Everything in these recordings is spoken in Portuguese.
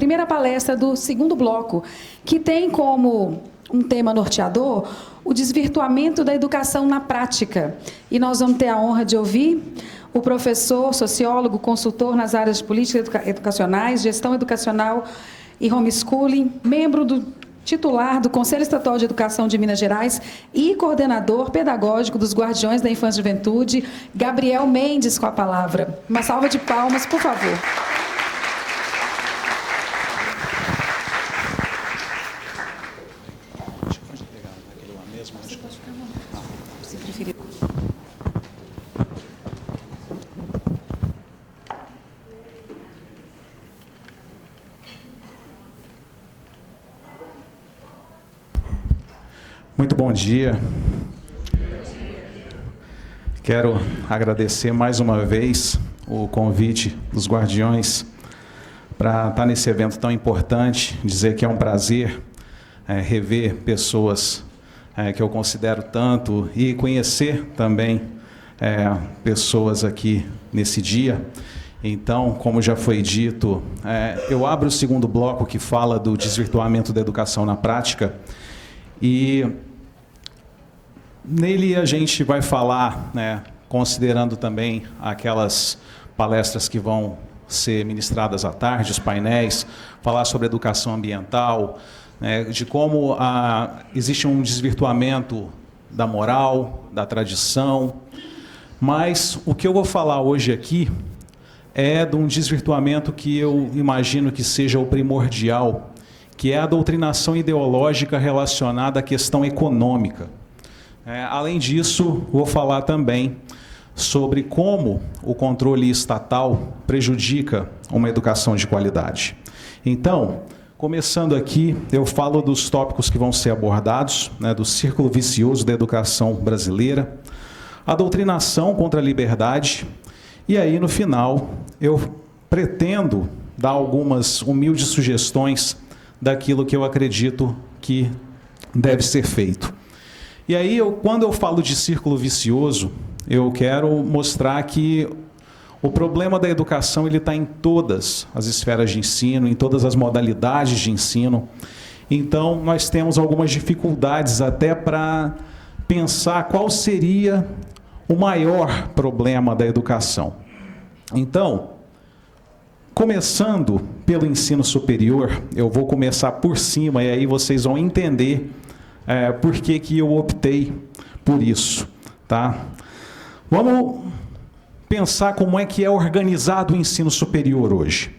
primeira palestra do segundo bloco, que tem como um tema norteador o desvirtuamento da educação na prática. E nós vamos ter a honra de ouvir o professor, sociólogo, consultor nas áreas de políticas educacionais, gestão educacional e homeschooling, membro titular do Conselho Estadual de Educação de Minas Gerais e coordenador pedagógico dos Guardiões da Infância e Juventude, Gabriel Mendes, com a palavra. Uma salva de palmas, por favor. Muito bom dia. Quero agradecer mais uma vez o convite dos Guardiões para estar nesse evento tão importante, dizer que é um prazer rever pessoas que eu considero tanto e conhecer também pessoas aqui nesse dia. Então, como já foi dito, eu abro o segundo bloco que fala do desvirtuamento da educação na prática e nele a gente vai falar, considerando também aquelas palestras que vão ser ministradas à tarde, os painéis, falar sobre educação ambiental, de como existe um desvirtuamento da moral, da tradição, mas o que eu vou falar hoje aqui é de um desvirtuamento que eu imagino que seja o primordial, que é a doutrinação ideológica relacionada à questão econômica. Além disso, vou falar também sobre como o controle estatal prejudica uma educação de qualidade. Então, começando aqui, eu falo dos tópicos que vão ser abordados, do círculo vicioso da educação brasileira, a doutrinação contra a liberdade, e aí, no final, eu pretendo dar algumas humildes sugestões daquilo que eu acredito que deve ser feito. E aí, quando eu falo de círculo vicioso, eu quero mostrar que o problema da educação está em todas as esferas de ensino, em todas as modalidades de ensino. Então, nós temos algumas dificuldades até para pensar qual seria o maior problema da educação. Então, começando pelo ensino superior, eu vou começar por cima e aí vocês vão entender por que eu optei por isso, tá? Vamos pensar como é que é organizado o ensino superior hoje.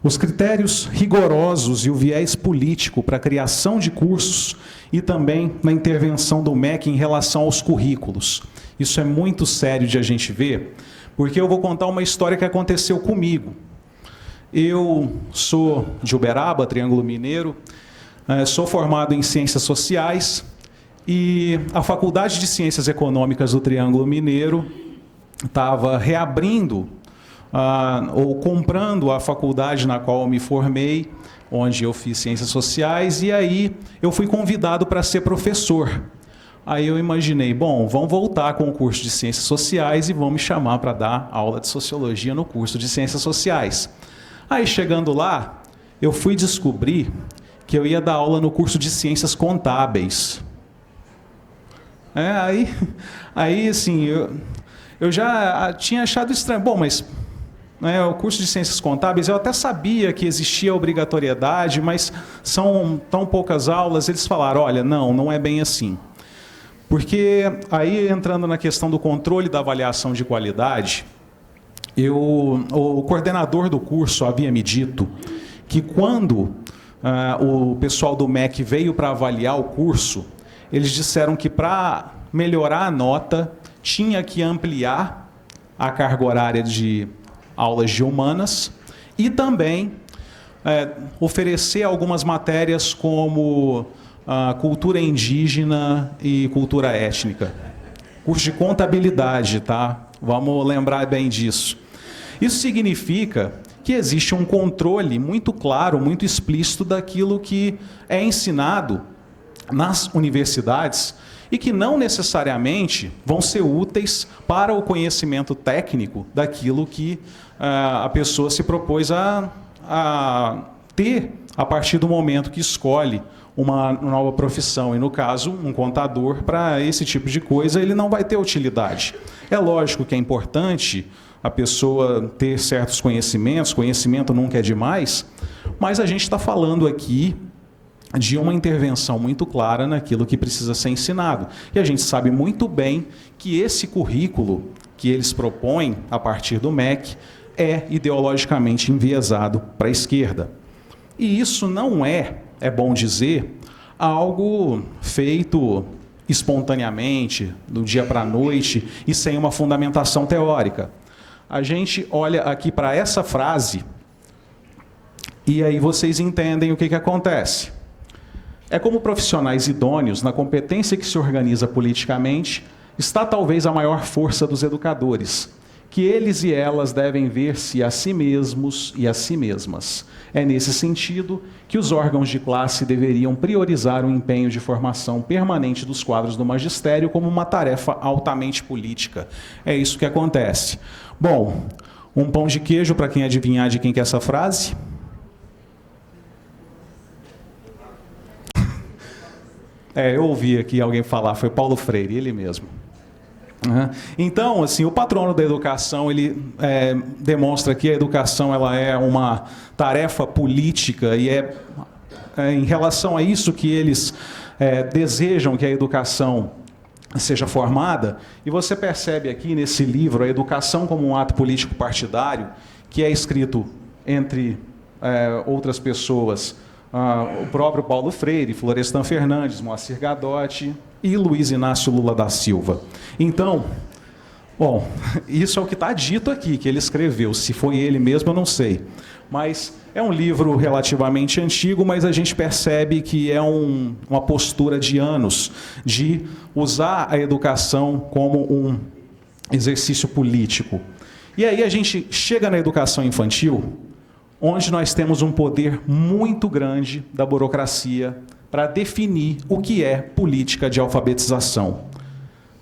Os critérios rigorosos e o viés político para a criação de cursos e também na intervenção do MEC em relação aos currículos. Isso é muito sério de a gente ver, porque eu vou contar uma história que aconteceu comigo. Eu sou de Uberaba, Triângulo Mineiro, sou formado em Ciências Sociais e a Faculdade de Ciências Econômicas do Triângulo Mineiro estava reabrindo ou comprando a faculdade na qual eu me formei, onde eu fiz Ciências Sociais, e aí eu fui convidado para ser professor. Aí eu imaginei, bom, vão voltar com o curso de Ciências Sociais e vão me chamar para dar aula de Sociologia no curso de Ciências Sociais. Aí, chegando lá, eu fui descobrir que eu ia dar aula no curso de Ciências Contábeis. Aí assim, eu já tinha achado estranho. Bom, mas o curso de Ciências Contábeis, eu até sabia que existia obrigatoriedade, mas são tão poucas aulas, eles falaram, olha, não é bem assim. Porque aí, entrando na questão do controle da avaliação de qualidade, o coordenador do curso havia me dito que quando o pessoal do MEC veio para avaliar o curso, eles disseram que para melhorar a nota, tinha que ampliar a carga horária de aulas de humanas e também oferecer algumas matérias como cultura indígena e cultura étnica. Curso de contabilidade, tá? Vamos lembrar bem disso. Isso significa que existe um controle muito claro, muito explícito daquilo que é ensinado nas universidades e que não necessariamente vão ser úteis para o conhecimento técnico daquilo que a pessoa se propôs a ter a partir do momento que escolhe uma nova profissão. E, no caso, um contador, para esse tipo de coisa, ele não vai ter utilidade. É lógico que é importante a pessoa ter certos conhecimentos, conhecimento nunca é demais, mas a gente está falando aqui de uma intervenção muito clara naquilo que precisa ser ensinado. E a gente sabe muito bem que esse currículo que eles propõem a partir do MEC é ideologicamente enviesado para a esquerda. E isso não é bom dizer, algo feito espontaneamente, do dia para a noite, e sem uma fundamentação teórica. A gente olha aqui para essa frase, e aí vocês entendem o que acontece. É como profissionais idôneos, na competência que se organiza politicamente, está talvez a maior força dos educadores, que eles e elas devem ver-se a si mesmos e a si mesmas. É nesse sentido que os órgãos de classe deveriam priorizar o empenho de formação permanente dos quadros do magistério como uma tarefa altamente política. É isso que acontece. Bom, um pão de queijo para quem adivinhar de quem que é essa frase? Eu ouvi aqui alguém falar, foi Paulo Freire, ele mesmo. Então, assim, o patrono da educação, ele demonstra que a educação ela é uma tarefa política e em relação a isso que eles desejam que a educação seja formada. E você percebe aqui nesse livro, A Educação como um Ato Político Partidário, que é escrito entre outras pessoas, o próprio Paulo Freire, Florestan Fernandes, Moacir Gadotti e Luiz Inácio Lula da Silva. Então, bom, isso é o que está dito aqui, que ele escreveu. Se foi ele mesmo, eu não sei. Mas é um livro relativamente antigo, mas a gente percebe que é uma postura de anos de usar a educação como um exercício político. E aí a gente chega na educação infantil, onde nós temos um poder muito grande da burocracia para definir o que é política de alfabetização.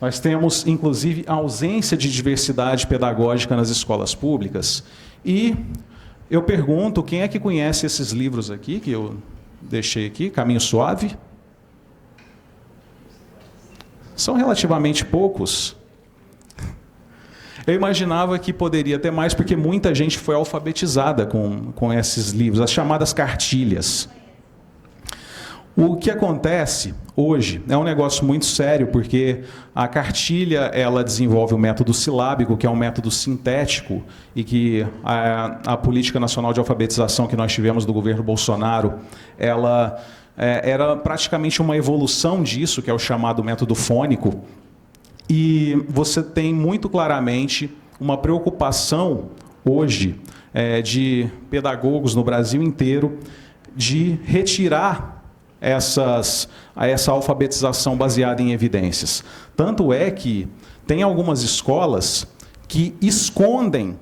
Nós temos, inclusive, a ausência de diversidade pedagógica nas escolas públicas. E eu pergunto, quem é que conhece esses livros aqui, que eu deixei aqui, Caminho Suave? São relativamente poucos. Eu imaginava que poderia ter mais, porque muita gente foi alfabetizada com esses livros, as chamadas cartilhas. O que acontece hoje é um negócio muito sério, porque a cartilha ela desenvolve o método silábico, que é um método sintético, e que a Política Nacional de Alfabetização que nós tivemos do governo Bolsonaro, ela era praticamente uma evolução disso, que é o chamado método fônico. E você tem muito claramente uma preocupação hoje de pedagogos no Brasil inteiro de retirar essa alfabetização baseada em evidências. Tanto é que tem algumas escolas que escondem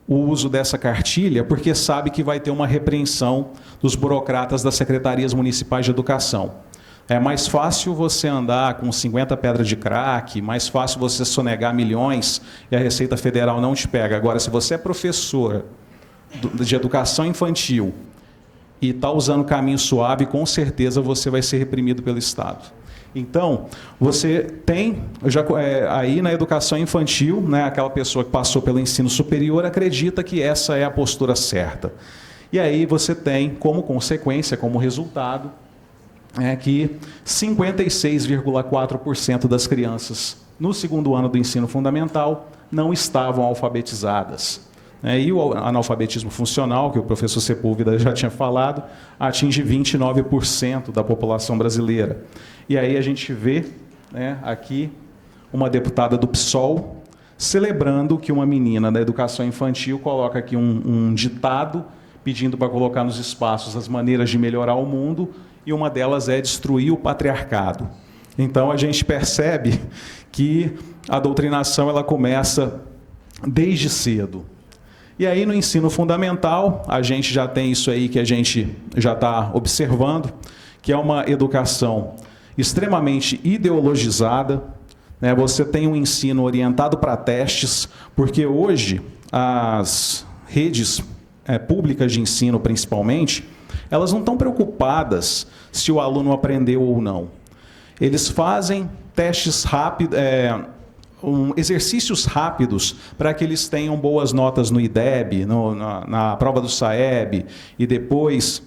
o uso dessa cartilha porque sabe que vai ter uma repreensão dos burocratas das secretarias municipais de educação. É mais fácil você andar com 50 pedras de crack, mais fácil você sonegar milhões e a Receita Federal não te pega. Agora, se você é professor de educação infantil e está usando Caminho Suave, com certeza você vai ser reprimido pelo Estado. Então, você tem, aí na educação infantil, né, aquela pessoa que passou pelo ensino superior acredita que essa é a postura certa. E aí você tem, como consequência, como resultado, que 56,4% das crianças no segundo ano do ensino fundamental não estavam alfabetizadas. E o analfabetismo funcional, que o professor Sepúlveda já tinha falado, atinge 29% da população brasileira. E aí a gente vê aqui uma deputada do PSOL celebrando que uma menina da educação infantil coloca aqui um ditado pedindo para colocar nos espaços as maneiras de melhorar o mundo, e uma delas é destruir o patriarcado. Então, a gente percebe que a doutrinação ela começa desde cedo. E aí, no ensino fundamental, a gente já tem isso aí que a gente já está observando, que é uma educação extremamente ideologizada. Você tem um ensino orientado para testes, porque hoje as redes públicas de ensino, principalmente, elas não estão preocupadas se o aluno aprendeu ou não. Eles fazem testes rápidos, exercícios rápidos para que eles tenham boas notas no IDEB, na prova do SAEB e depois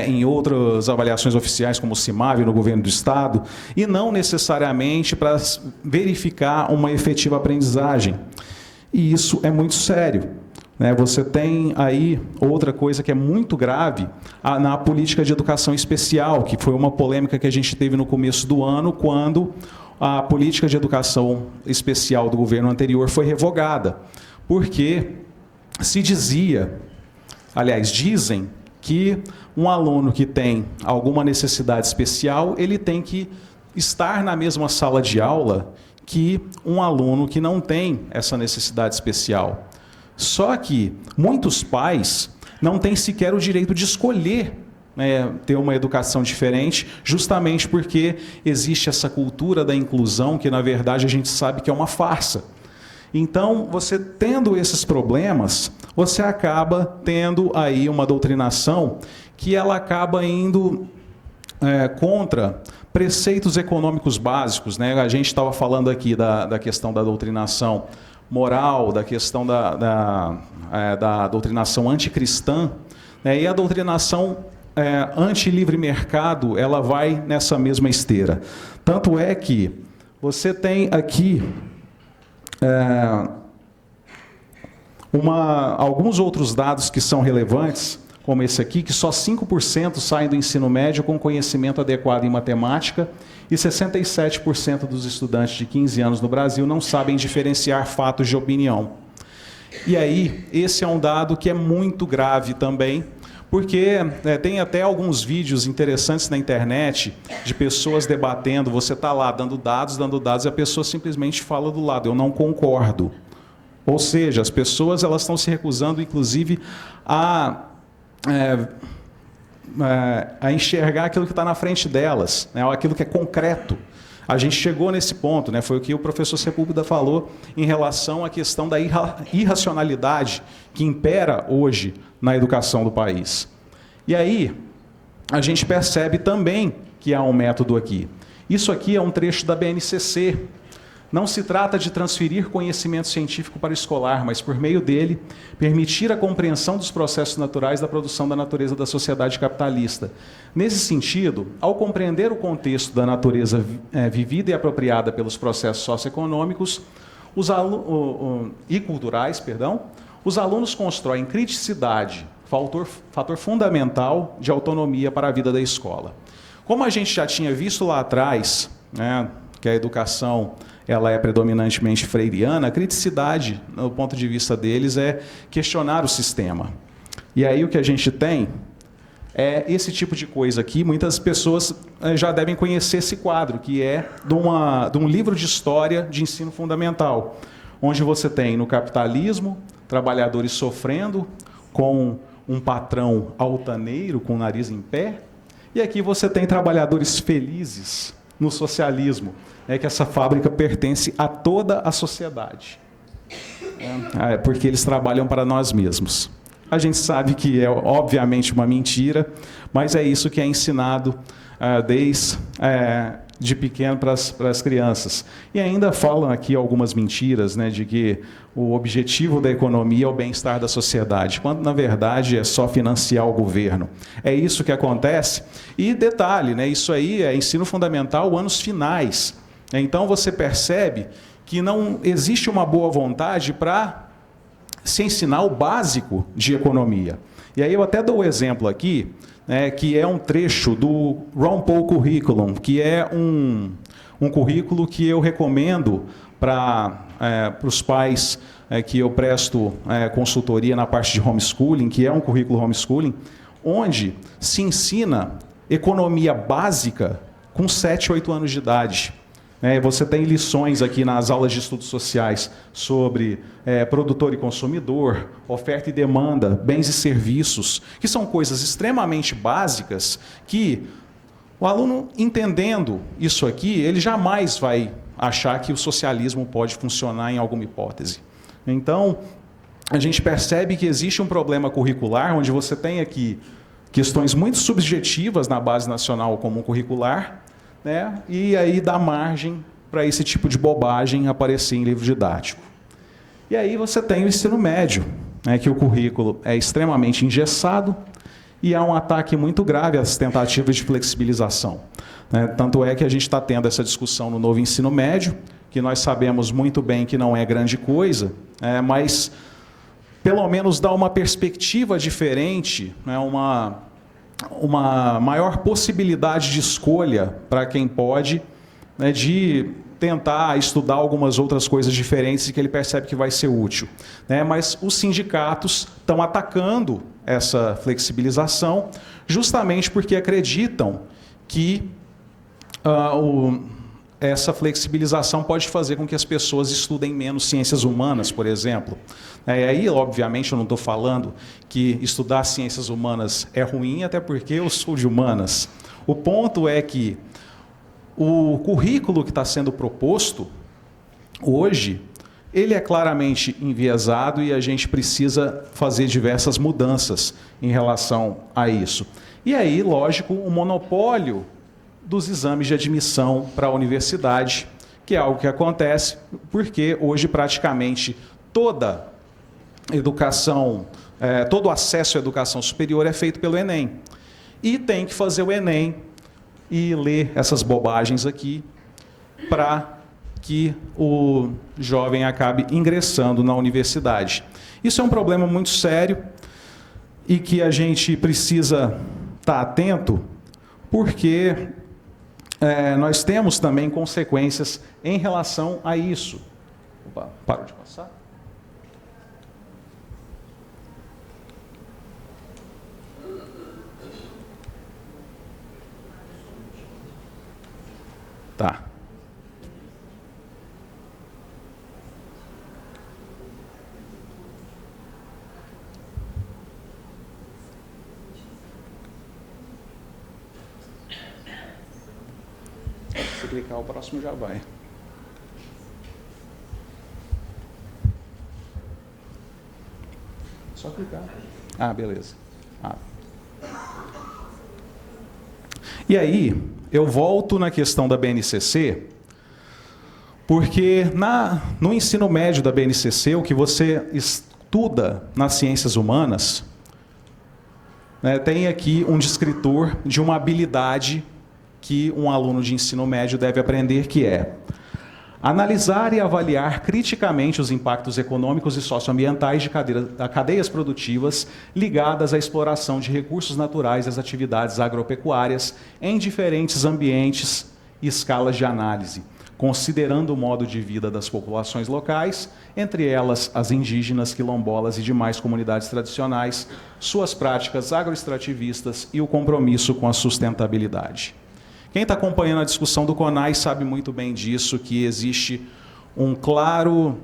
em outras avaliações oficiais como o CIMAV no governo do estado, e não necessariamente para verificar uma efetiva aprendizagem. E isso é muito sério. Você tem aí outra coisa que é muito grave na política de educação especial, que foi uma polêmica que a gente teve no começo do ano, quando a política de educação especial do governo anterior foi revogada, porque se dizia, aliás, dizem, que um aluno que tem alguma necessidade especial, ele tem que estar na mesma sala de aula que um aluno que não tem essa necessidade especial. Só que muitos pais não têm sequer o direito de escolher ter uma educação diferente, justamente porque existe essa cultura da inclusão, que na verdade a gente sabe que é uma farsa. Então, você tendo esses problemas, você acaba tendo aí uma doutrinação que ela acaba indo contra preceitos econômicos básicos. A gente estava falando aqui da questão da doutrinação moral, da questão da doutrinação anticristã, e a doutrinação anti-livre mercado, ela vai nessa mesma esteira. Tanto é que você tem aqui alguns outros dados que são relevantes, como esse aqui, que só 5% saem do ensino médio com conhecimento adequado em matemática e 67% dos estudantes de 15 anos no Brasil não sabem diferenciar fatos de opinião. E aí, esse é um dado que é muito grave também, porque tem até alguns vídeos interessantes na internet de pessoas debatendo, você está lá dando dados, e a pessoa simplesmente fala do lado, eu não concordo. Ou seja, as pessoas elas estão se recusando, inclusive, a enxergar aquilo que está na frente delas, aquilo que é concreto. A gente chegou nesse ponto, foi o que o professor Sepúlveda falou em relação à questão da irracionalidade que impera hoje na educação do país. E aí, a gente percebe também que há um método aqui. Isso aqui é um trecho da BNCC. Não se trata de transferir conhecimento científico para o escolar, mas, por meio dele, permitir a compreensão dos processos naturais da produção da natureza da sociedade capitalista. Nesse sentido, ao compreender o contexto da natureza vivida e apropriada pelos processos socioeconômicos e culturais, os alunos constroem criticidade, fator fundamental de autonomia para a vida da escola. Como a gente já tinha visto lá atrás, que a educação ela é predominantemente freiriana, a criticidade, do ponto de vista deles, é questionar o sistema. E aí o que a gente tem é esse tipo de coisa aqui. Muitas pessoas já devem conhecer esse quadro, que é de um livro de história de ensino fundamental, onde você tem, no capitalismo, trabalhadores sofrendo com um patrão altaneiro, com o nariz em pé, e aqui você tem trabalhadores felizes no socialismo, que essa fábrica pertence a toda a sociedade, porque eles trabalham para nós mesmos. A gente sabe que é, obviamente, uma mentira, mas é isso que é ensinado desde de pequeno para as crianças. E ainda falam aqui algumas mentiras, de que o objetivo da economia é o bem-estar da sociedade, quando, na verdade, é só financiar o governo. É isso que acontece. E, detalhe, isso aí é ensino fundamental, anos finais. Então, você percebe que não existe uma boa vontade para se ensinar o básico de economia. E aí eu até dou o exemplo aqui, que é um trecho do Ron Paul Curriculum, que é um currículo que eu recomendo para os pais que eu presto consultoria na parte de homeschooling, que é um currículo homeschooling, onde se ensina economia básica com 7, 8 anos de idade. Você tem lições aqui nas aulas de estudos sociais sobre produtor e consumidor, oferta e demanda, bens e serviços, que são coisas extremamente básicas que o aluno, entendendo isso aqui, ele jamais vai achar que o socialismo pode funcionar em alguma hipótese. Então, a gente percebe que existe um problema curricular, onde você tem aqui questões muito subjetivas na Base Nacional Comum Curricular, né? E aí dá margem para esse tipo de bobagem aparecer em livro didático. E aí você tem o ensino médio, né, que o currículo é extremamente engessado e há um ataque muito grave às tentativas de flexibilização, né? Tanto é que a gente está tendo essa discussão no novo ensino médio, que nós sabemos muito bem que não é grande coisa, mas pelo menos dá uma perspectiva diferente, né, uma maior possibilidade de escolha para quem pode, né, de tentar estudar algumas outras coisas diferentes e que ele percebe que vai ser útil, né? Mas os sindicatos estão atacando essa flexibilização justamente porque acreditam que essa flexibilização pode fazer com que as pessoas estudem menos ciências humanas, por exemplo. E aí, obviamente, eu não estou falando que estudar ciências humanas é ruim, até porque eu sou de humanas. O ponto é que o currículo que está sendo proposto hoje, ele é claramente enviesado e a gente precisa fazer diversas mudanças em relação a isso. E aí, lógico, o monopólio dos exames de admissão para a universidade, que é algo que acontece porque hoje praticamente toda educação, todo acesso à educação superior é feito pelo Enem. E tem que fazer o Enem e ler essas bobagens aqui para que o jovem acabe ingressando na universidade. Isso é um problema muito sério e que a gente precisa estar atento, porque nós temos também consequências em relação a isso. Opa, parou de passar? Tá. Se clicar o próximo já vai. Só clicar. Ah, beleza. E aí, eu volto na questão da BNCC, porque no ensino médio da BNCC, o que você estuda nas ciências humanas, né, tem aqui um descritor de uma habilidade que um aluno de ensino médio deve aprender, que é analisar e avaliar criticamente os impactos econômicos e socioambientais de cadeias produtivas ligadas à exploração de recursos naturais e às atividades agropecuárias em diferentes ambientes e escalas de análise, considerando o modo de vida das populações locais, entre elas as indígenas, quilombolas e demais comunidades tradicionais, suas práticas agroextrativistas e o compromisso com a sustentabilidade. Quem está acompanhando a discussão do CONAS sabe muito bem disso, que existe um claro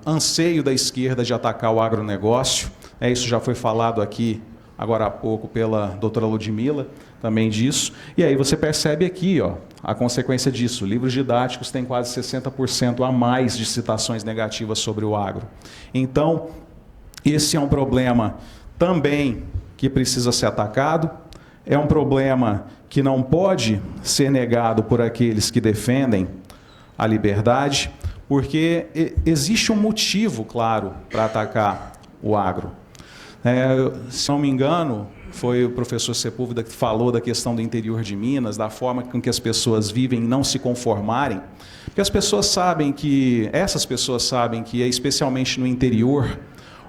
anseio da esquerda de atacar o agronegócio. Isso já foi falado aqui agora há pouco pela doutora Ludmila, também disso. E aí você percebe aqui, ó, a consequência disso. Livros didáticos têm quase 60% a mais de citações negativas sobre o agro. Então, esse é um problema também que precisa ser atacado. É um problema que não pode ser negado por aqueles que defendem a liberdade, porque existe um motivo, claro, para atacar o agro. Se não me engano, foi o professor Sepúlveda que falou da questão do interior de Minas, da forma com que as pessoas vivem e não se conformarem, porque essas pessoas sabem que é especialmente no interior,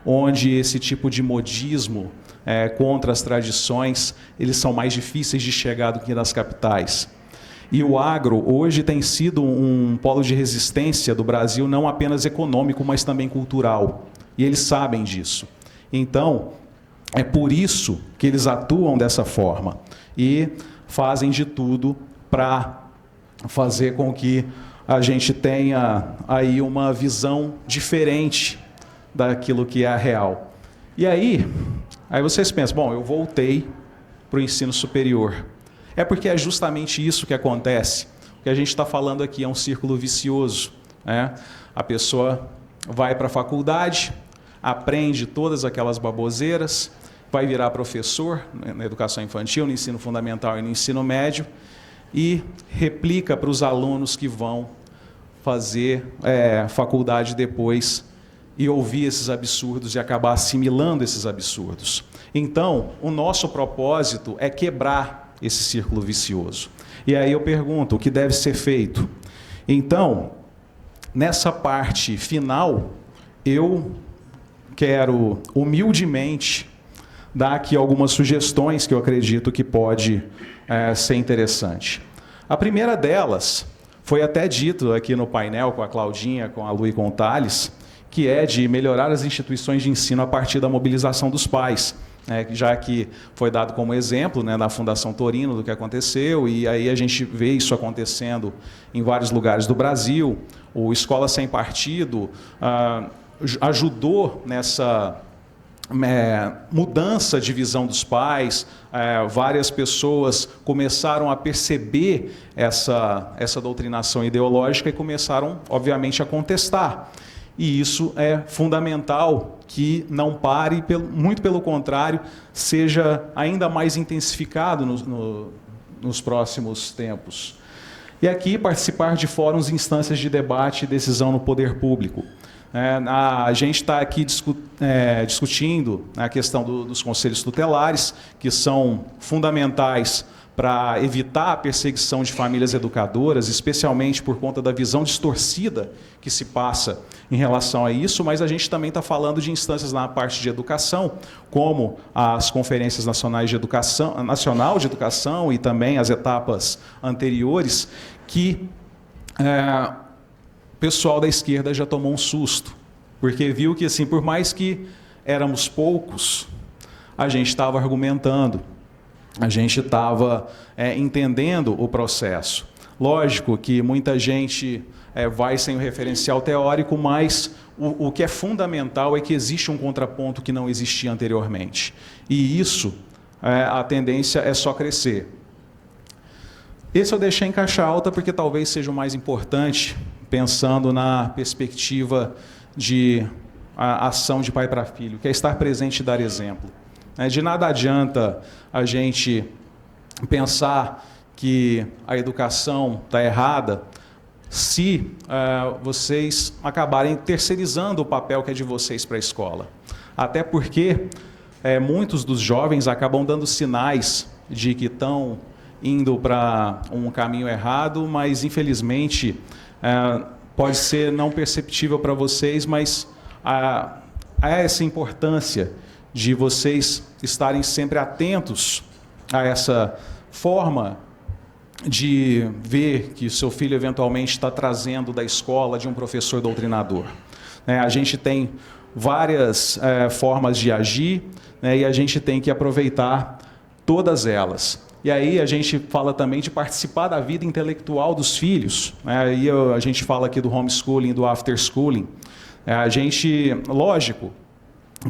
onde esse tipo de modismo contra as tradições, eles são mais difíceis de chegar do que nas capitais. E o agro hoje tem sido um polo de resistência do Brasil, não apenas econômico, mas também cultural. E eles sabem disso. Então, é por isso que eles atuam dessa forma e fazem de tudo para fazer com que a gente tenha aí uma visão diferente daquilo que é a real. E aí vocês pensam, bom, eu voltei para o ensino superior. É porque é justamente isso que acontece. O que a gente está falando aqui é um círculo vicioso, né? A pessoa vai para a faculdade, aprende todas aquelas baboseiras, vai virar professor na educação infantil, no ensino fundamental e no ensino médio, e replica para os alunos que vão fazer faculdade depois e ouvir esses absurdos e acabar assimilando esses absurdos. Então, o nosso propósito é quebrar esse círculo vicioso. E aí eu pergunto, o que deve ser feito? Então, nessa parte final, eu quero humildemente dar aqui algumas sugestões que eu acredito que pode ser interessante. A primeira delas foi até dito aqui no painel com a Claudinha, com a Lu e com o Thales, que é de melhorar as instituições de ensino a partir da mobilização dos pais. Já que foi dado como exemplo, né, na Fundação Torino do que aconteceu, e aí a gente vê isso acontecendo em vários lugares do Brasil. O Escola Sem Partido ajudou nessa mudança de visão dos pais. Várias pessoas começaram a perceber essa doutrinação ideológica e começaram, obviamente, a contestar. E isso é fundamental que não pare, muito pelo contrário, seja ainda mais intensificado nos próximos tempos. E aqui, participar de fóruns e instâncias de debate e decisão no poder público. A gente está aqui discutindo a questão dos conselhos tutelares, que são fundamentais para evitar a perseguição de famílias educadoras, especialmente por conta da visão distorcida que se passa em relação a isso, mas a gente também está falando de instâncias na parte de educação, como as conferências nacionais de educação, nacional de educação e também as etapas anteriores, que o pessoal da esquerda já tomou um susto, porque viu que, assim, por mais que éramos poucos, a gente estava argumentando, a gente estava entendendo o processo. Lógico que muita gente vai sem o referencial teórico, mas o que é fundamental é que existe um contraponto que não existia anteriormente. E isso, a tendência é só crescer. Esse eu deixei em caixa alta porque talvez seja o mais importante, pensando na perspectiva de ação de pai para filho, que é estar presente e dar exemplo. De nada adianta a gente pensar que a educação está errada se vocês acabarem terceirizando o papel que é de vocês para a escola. Até porque muitos dos jovens acabam dando sinais de que estão indo para um caminho errado, mas, infelizmente, pode ser não perceptível para vocês, mas há essa importância de vocês estarem sempre atentos a essa forma de ver que o seu filho eventualmente está trazendo da escola de um professor doutrinador. A gente tem várias formas de agir, e a gente tem que aproveitar todas elas. E aí a gente fala também de participar da vida intelectual dos filhos. Aí a gente fala aqui do homeschooling, do afterschooling. Lógico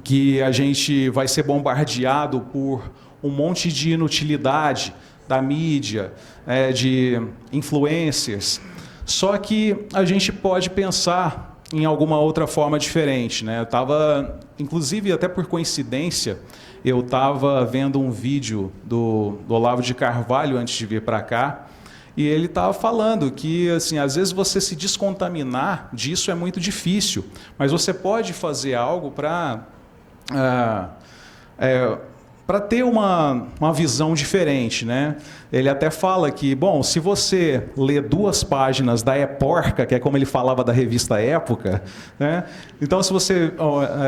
que a gente vai ser bombardeado por um monte de inutilidade da mídia, de influencers. Só que a gente pode pensar em alguma outra forma diferente. Eu estava, inclusive, até por coincidência, eu estava vendo um vídeo do Olavo de Carvalho antes de vir para cá, e ele estava falando que, assim, às vezes você se descontaminar disso é muito difícil, mas você pode fazer algo para ter uma visão diferente, Ele até fala que, bom, se você lê 2 páginas da Época, que é como ele falava da revista Época, então se você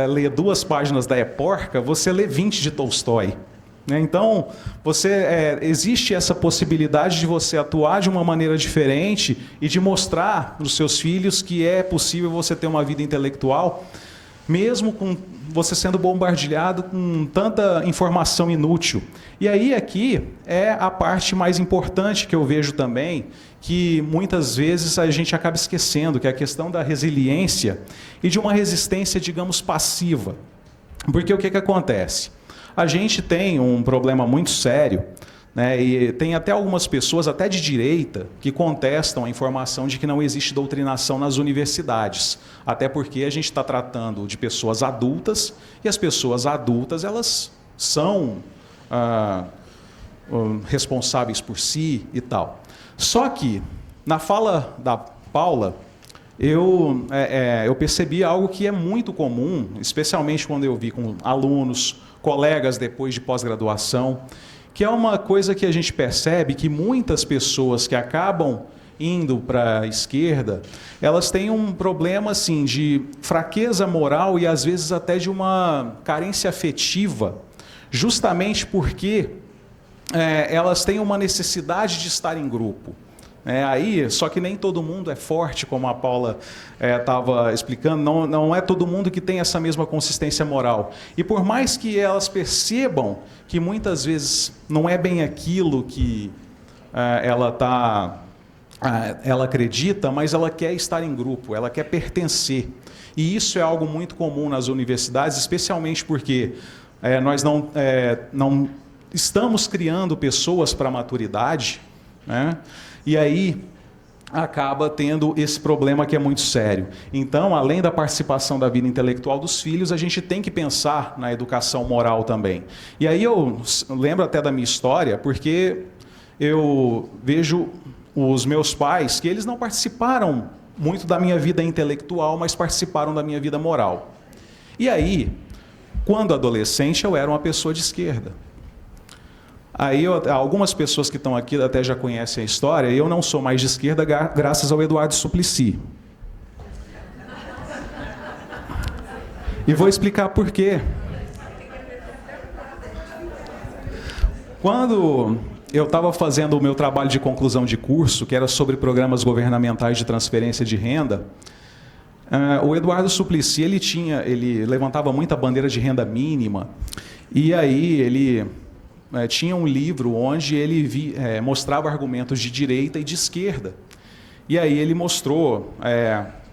lê 2 páginas da Época, você lê 20 de Tolstói. Então, existe essa possibilidade de você atuar de uma maneira diferente e de mostrar para os seus filhos que é possível você ter uma vida intelectual, mesmo com você sendo bombardeado com tanta informação inútil. E aí aqui é a parte mais importante que eu vejo também, que muitas vezes a gente acaba esquecendo, que é a questão da resiliência e de uma resistência, digamos, passiva. Porque o que acontece? A gente tem um problema muito sério, e tem até algumas pessoas, até de direita, que contestam a informação de que não existe doutrinação nas universidades. Até porque a gente está tratando de pessoas adultas, e as pessoas adultas, elas são responsáveis por si e tal. Só que, na fala da Paula, eu percebi algo que é muito comum, especialmente quando eu vi com alunos, colegas depois de pós-graduação, que é uma coisa que a gente percebe que muitas pessoas que acabam indo para a esquerda, elas têm um problema assim, de fraqueza moral e às vezes até de uma carência afetiva, justamente porque elas têm uma necessidade de estar em grupo. Só que nem todo mundo é forte, como a Paula estava explicando, não é todo mundo que tem essa mesma consistência moral. E por mais que elas percebam que muitas vezes não é bem aquilo que ela acredita, mas ela quer estar em grupo, ela quer pertencer. E isso é algo muito comum nas universidades, especialmente porque nós não estamos criando pessoas para a maturidade, né? E aí acaba tendo esse problema que é muito sério. Então, além da participação da vida intelectual dos filhos, a gente tem que pensar na educação moral também. E aí eu lembro até da minha história, porque eu vejo os meus pais que eles não participaram muito da minha vida intelectual, mas participaram da minha vida moral. E aí, quando adolescente, eu era uma pessoa de esquerda. Aí algumas pessoas que estão aqui até já conhecem a história, e eu não sou mais de esquerda graças ao Eduardo Suplicy. E vou explicar por quê. Quando eu estava fazendo o meu trabalho de conclusão de curso, que era sobre programas governamentais de transferência de renda, o Eduardo Suplicy, ele levantava muita bandeira de renda mínima, e aí ele tinha um livro onde ele mostrava argumentos de direita e de esquerda. E aí ele mostrou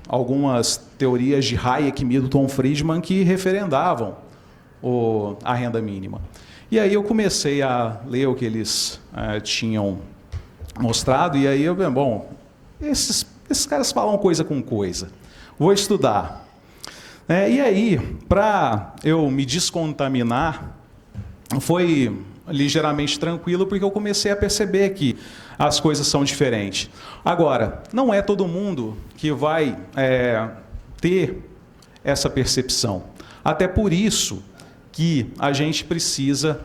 algumas teorias de Hayek e Milton Friedman que referendavam a renda mínima. E aí eu comecei a ler o que eles tinham mostrado, e aí esses caras falam coisa com coisa. Vou estudar. E aí, para eu me descontaminar, foi ligeiramente tranquilo, porque eu comecei a perceber que as coisas são diferentes. Agora, não é todo mundo que vai ter essa percepção. Até por isso que a gente precisa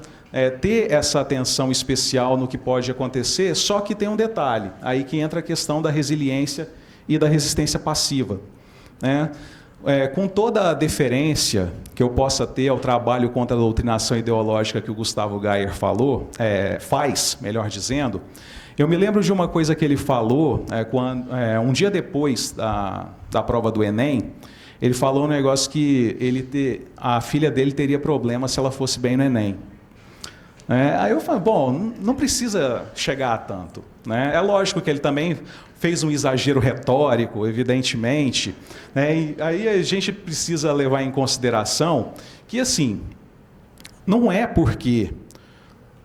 ter essa atenção especial no que pode acontecer, só que tem um detalhe, aí que entra a questão da resiliência e da resistência passiva, né? Com toda a deferência que eu possa ter ao trabalho contra a doutrinação ideológica que o Gustavo Geyer faz, melhor dizendo, eu me lembro de uma coisa que ele falou um dia depois da prova do Enem. Ele falou um negócio que a filha dele teria problema se ela fosse bem no Enem. Aí eu falei, bom, não precisa chegar a tanto, né? É lógico que ele também fez um exagero retórico, evidentemente, né? E aí a gente precisa levar em consideração que, assim, não é porque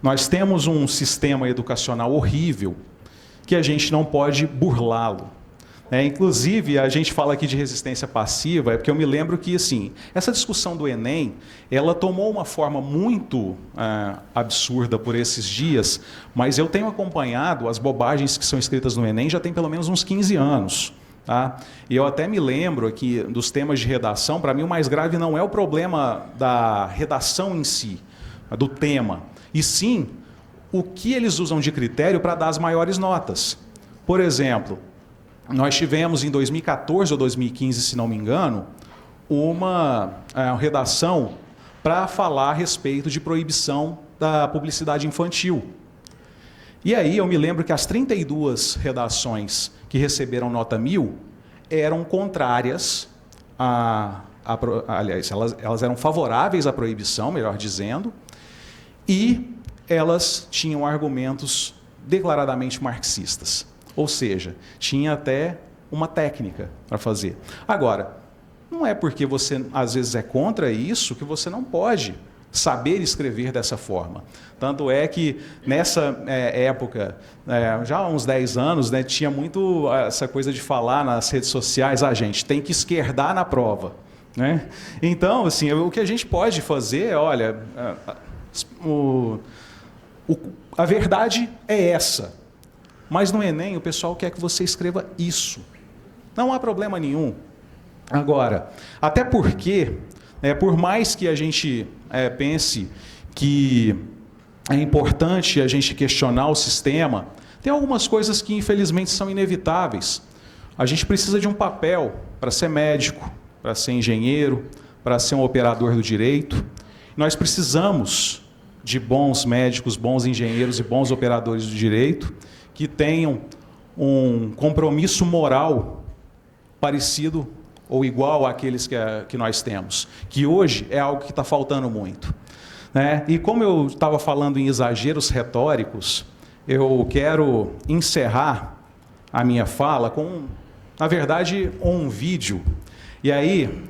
nós temos um sistema educacional horrível que a gente não pode burlá-lo. Inclusive, a gente fala aqui de resistência passiva, porque eu me lembro que, assim, essa discussão do Enem, ela tomou uma forma muito absurda por esses dias, mas eu tenho acompanhado as bobagens que são escritas no Enem já tem pelo menos uns 15 anos. Tá? E eu até me lembro aqui dos temas de redação, para mim o mais grave não é o problema da redação em si, do tema, e sim o que eles usam de critério para dar as maiores notas. Por exemplo, nós tivemos em 2014 ou 2015, se não me engano, uma redação para falar a respeito de proibição da publicidade infantil. E aí eu me lembro que as 32 redações que receberam nota 1000 eram contrárias aliás, elas eram favoráveis à proibição, melhor dizendo, e elas tinham argumentos declaradamente marxistas. Ou seja, tinha até uma técnica para fazer. Agora, não é porque você às vezes é contra isso que você não pode saber escrever dessa forma. Tanto é que nessa época, já há uns 10 anos, né, tinha muito essa coisa de falar nas redes sociais, gente, tem que esquerdar na prova, né? Então, assim, o que a gente pode fazer é, olha, A verdade é essa. Mas no Enem o pessoal quer que você escreva isso. Não há problema nenhum. Agora, até porque, por mais que a gente pense que é importante a gente questionar o sistema, tem algumas coisas que infelizmente são inevitáveis. A gente precisa de um papel para ser médico, para ser engenheiro, para ser um operador do direito. Nós precisamos de bons médicos, bons engenheiros e bons operadores do direito que tenham um compromisso moral parecido ou igual àqueles que nós temos, que hoje é algo que está faltando muito. E como eu estava falando em exageros retóricos, eu quero encerrar a minha fala com, na verdade, um vídeo. E aí,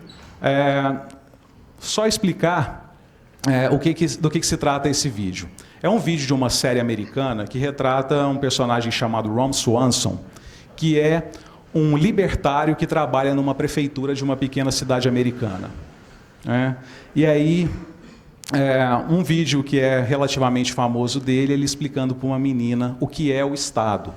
só explicar do que se trata esse vídeo. É um vídeo de uma série americana que retrata um personagem chamado Ron Swanson, que é um libertário que trabalha numa prefeitura de uma pequena cidade americana. E aí, um vídeo que é relativamente famoso dele, ele explicando para uma menina o que é o Estado.